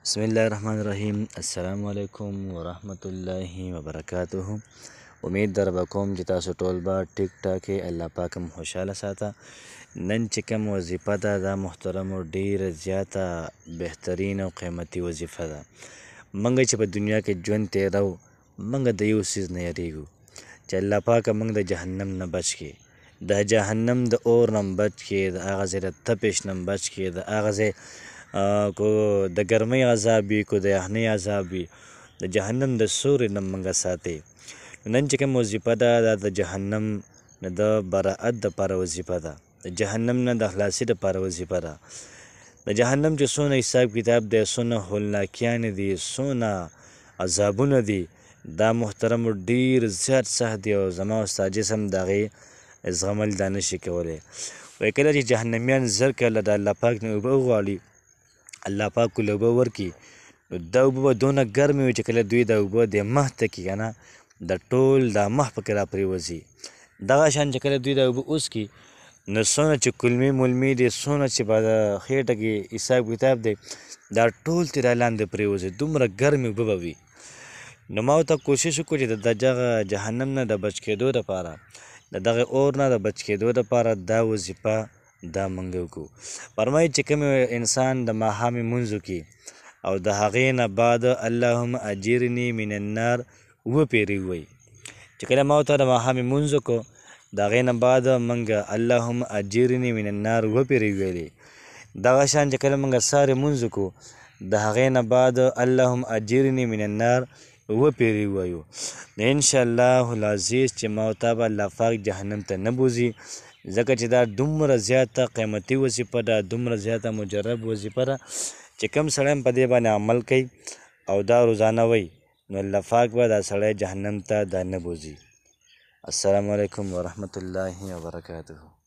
بسم الله الرحمن الرحیم. السلام علیکم ورحمت الله وبرکاته. امید در به کوم چې تاسو ټول به ټیک ټاک یې. الله پاک هم خوشحاله ساته. نن چې کوم وظیفه ده دا محترمو ډیره زیاته بهترین او قیمتي وظیفه ده. موږ چې په دنیا کې ژوند تیرو موږ د یو څیز نه یریږو چې الله پاک موږ د جهنم نه بچ کړي، د جهنم د اور نه بچ کړي، د هغه ځای د تپش نه بچ کړي، د هغه ځای کو د ګرمۍ عذاب وي، کو د یخنۍ عذاب وي، د جهنم د سوري نه موږ ساتي. نن چې کوم وظیفه ده دا د جهنم نه د براءت دپاره وظیفه ده، د جهنم نه د خلاصي دپاره وظیفه ده. د جهنم چې څونه حساب کتاب دی، څونه هولناکیانې دي، څونه عذابونه دي، دا محترم ډیر زیات سخت دی او زما او ستا جسم د هغې زغمل دا نشي کولی. وایي کله چې جهنمیان زر کله د الله پاک نه اوبه وغواړي، الله پاک له اوبه ورکړي، نو دا اوبه به دونه ګرمې وي چې کله دوی دا اوبه د مخ ته کړي که نه د ټول دا مخ پکې را پرېوځي. دغه شان چې کله دوی دا اوبه وڅکي نو څونه چې کلمې ملمې دي، څونه چې په خېټه کې حساب کتاب دی، دا ټول ترې را لاندې پرېوځي، دومره ګرمې اوبه به وي. نو ما ورته کوشش وکړو چې د دغه جهنم نه د بچ کېدو دپاره، د دغه اور نه د بچ کېدو دپاره دا وظیفه دا موږ وکړو. فرمایي چې کوم انسان د ماښامې لمونځ وکړي او د هغې نه بعد اللهم اجرني من النار اووه پېرې ووایي. چې کله ما ورته د ماښامې لمونځ وکړو د هغې نه بعد موږ اللهم اجرني من النار اووه پېرې وویلې. دغه شان چې کله موږ سهار لمونځ وکړو د هغې نه بعد اللهم اجرني من النار اووه پېرې ووایو. نو انشاءالله العزیز چې ما او تا به الله پاک جهنم ته نه بوځي، ځکه چې دا دومره زیاته قیمتي وظیفه ده، دومره زیاته مجرب وظیفه ده چې کوم سړی هم په دې باندې عمل کوي او دا روزانه وایي نو الله پاک به دا سړی جهنم ته دا نه بوځي. السلام علیکم ورحمت الله وبرکاته.